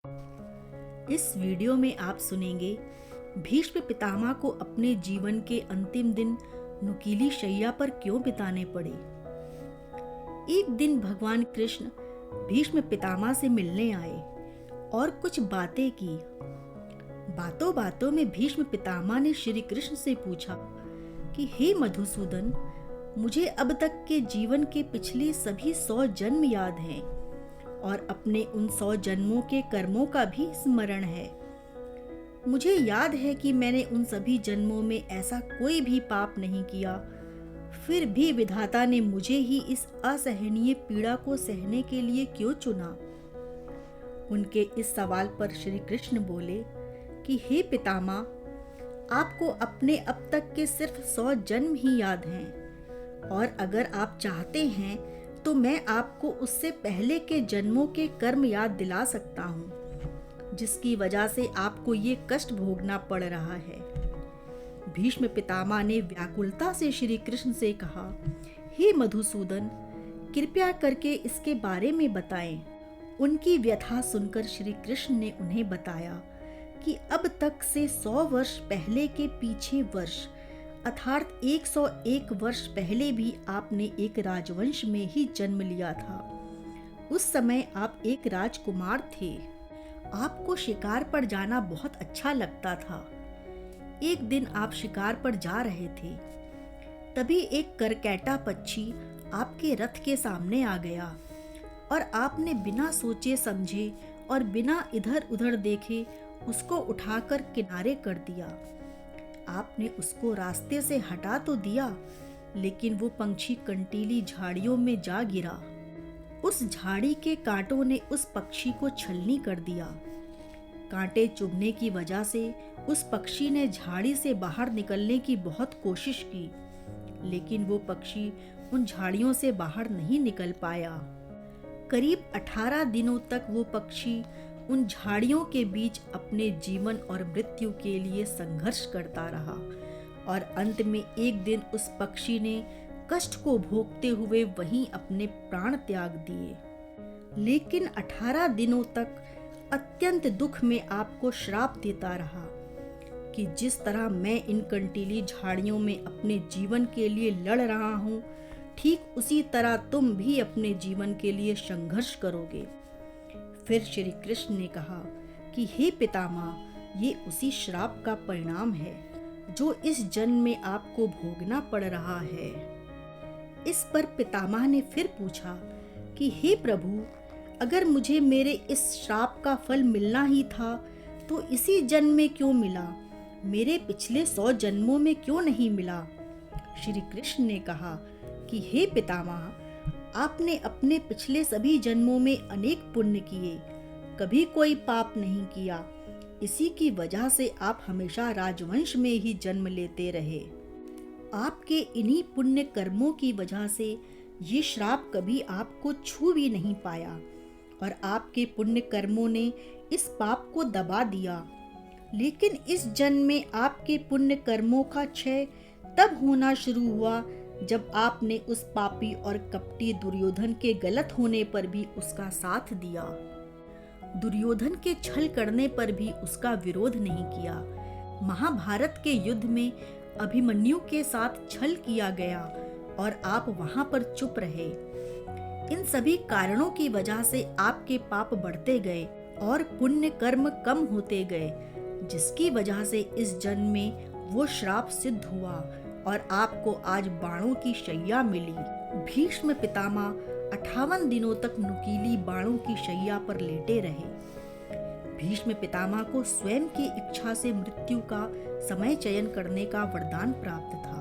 इस वीडियो में आप सुनेंगे भीष्म पितामह को अपने जीवन के अंतिम दिन नुकीली शैया पर क्यों बिताने पड़े। एक दिन भगवान कृष्ण भीष्म पितामह से मिलने आए और कुछ बातें की। बातों बातों में भीष्म पितामह ने श्री कृष्ण से पूछा कि हे मधुसूदन, मुझे अब तक के जीवन के पिछले सभी 100 जन्म याद हैं और अपने उन 100 जन्मों के कर्मों का भी स्मरण है। मुझे याद है कि मैंने उन सभी जन्मों में ऐसा कोई भी पाप नहीं किया, फिर भी विधाता ने मुझे ही इस असहनीय पीड़ा को सहने के लिए क्यों चुना। उनके इस सवाल पर श्री कृष्ण बोले कि हे पितामह, आपको अपने अब तक के सिर्फ 100 जन्म ही याद हैं और अगर आप चाहते हैं तो मैं आपको उससे पहले के जन्मों के कर्म याद दिला सकता हूँ, जिसकी वजह से आपको ये कष्ट भोगना पड़ रहा है। भीष्म पितामह ने व्याकुलता से श्री कृष्ण से कहा, हे मधुसूदन, कृपया करके इसके बारे में बताएं। उनकी व्यथा सुनकर श्री कृष्ण ने उन्हें बताया कि अब तक से 100 वर्ष पहले के पीछे वर्ष अर्थात 101 वर्ष पहले भी आपने एक राजवंश में ही जन्म लिया था। उस समय आप एक राजकुमार थे। आपको शिकार पर जाना बहुत अच्छा लगता था। एक दिन आप शिकार पर जा रहे थे, तभी एक करकैटा पक्षी आपके रथ के सामने आ गया और आपने बिना सोचे समझे और बिना इधर उधर देखे उसको उठाकर किनारे कर दिया। आपने उसको रास्ते से हटा तो दिया, लेकिन वो पंछी कंटीली झाड़ियों में जा गिरा। उस झाड़ी के कांटों ने उस पक्षी को छलनी कर दिया। कांटे चुभने की वजह से उस पक्षी ने झाड़ी से बाहर निकलने की बहुत कोशिश की, लेकिन वो पक्षी उन झाड़ियों से बाहर नहीं निकल पाया। करीब 18 दिनों तक वो पक्षी उन झाड़ियों के बीच अपने जीवन और मृत्यु के लिए संघर्ष करता रहा और अंत में एक दिन उस पक्षी ने कष्ट को भोगते हुए वहीं अपने प्राण त्याग दिए। लेकिन 18 दिनों तक अत्यंत दुख में आपको श्राप देता रहा कि जिस तरह मैं इन कंटीली झाड़ियों में अपने जीवन के लिए लड़ रहा हूँ, ठीक उसी तरह तुम भी अपने जीवन के लिए संघर्ष करोगे। फिर श्री कृष्ण ने कहा कि हे पितामह, ये उसी श्राप का परिणाम है जो इस जन्म में आपको भोगना पड़ रहा है। इस पर पितामह ने फिर पूछा कि हे प्रभु, अगर मुझे मेरे इस श्राप का फल मिलना ही था तो इसी जन्म में क्यों मिला, मेरे पिछले 100 जन्मों में क्यों नहीं मिला। श्री कृष्ण ने कहा कि हे पितामह, आपने अपने पिछले सभी जन्मों में अनेक पुण्य किए, कभी कोई पाप नहीं किया। इसी की वजह से आप हमेशा राजवंश में ही जन्म लेते रहे। आपके इन्हीं पुण्य कर्मों की वजह से ये श्राप कभी आपको छू भी नहीं पाया और आपके पुण्य कर्मों ने इस पाप को दबा दिया। लेकिन इस जन्म में आपके पुण्य कर्मों का क्षय तब होना शुरू हुआ जब आपने उस पापी और कपटी दुर्योधन के गलत होने पर भी उसका साथ दिया। दुर्योधन के छल करने पर भी उसका विरोध नहीं किया। महाभारत के युद्ध में अभिमन्यु के साथ छल किया गया और आप वहां पर चुप रहे। इन सभी कारणों की वजह से आपके पाप बढ़ते गए और पुण्य कर्म कम होते गए, जिसकी वजह से इस जन्म में वो श्राप सिद्ध हुआ और आपको आज बाणों की शैया मिली। भीष्म पितामह 58 दिनों तक नुकीली बाणों की शैया पर लेटे रहे। भीष्म पितामह को स्वयं की इच्छा से मृत्यु का समय चयन करने का वरदान प्राप्त था।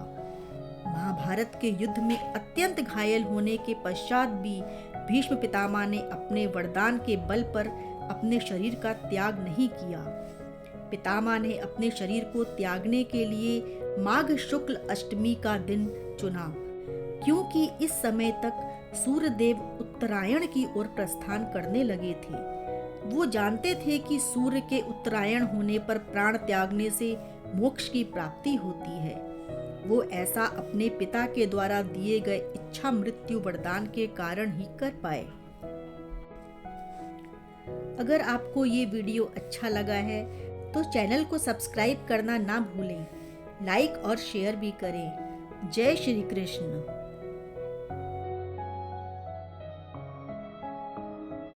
महाभारत के युद्ध में अत्यंत घायल होने के पश्चात भी भीष्म पितामह ने अपने वरदान के बल पर अपने शरीर का त्याग नहीं किया। पितामह ने अपने शरीर को त्यागने के लिए माघ शुक्ल अष्टमी का दिन चुना, क्योंकि इस समय तक सूर्यदेव उत्तरायण की ओर प्रस्थान करने लगे थे। वो जानते थे कि सूर्य के उत्तरायण होने पर प्राण त्यागने से मोक्ष की प्राप्ति होती है। वो ऐसा अपने पिता के द्वारा दिए गए इच्छा मृत्यु वरदान के कारण ही कर पाए। अगर आपको ये वीडियो अच्छा लगा है तो चैनल को सब्सक्राइब करना ना भूलें, लाइक और शेयर भी करें। जय श्री कृष्ण।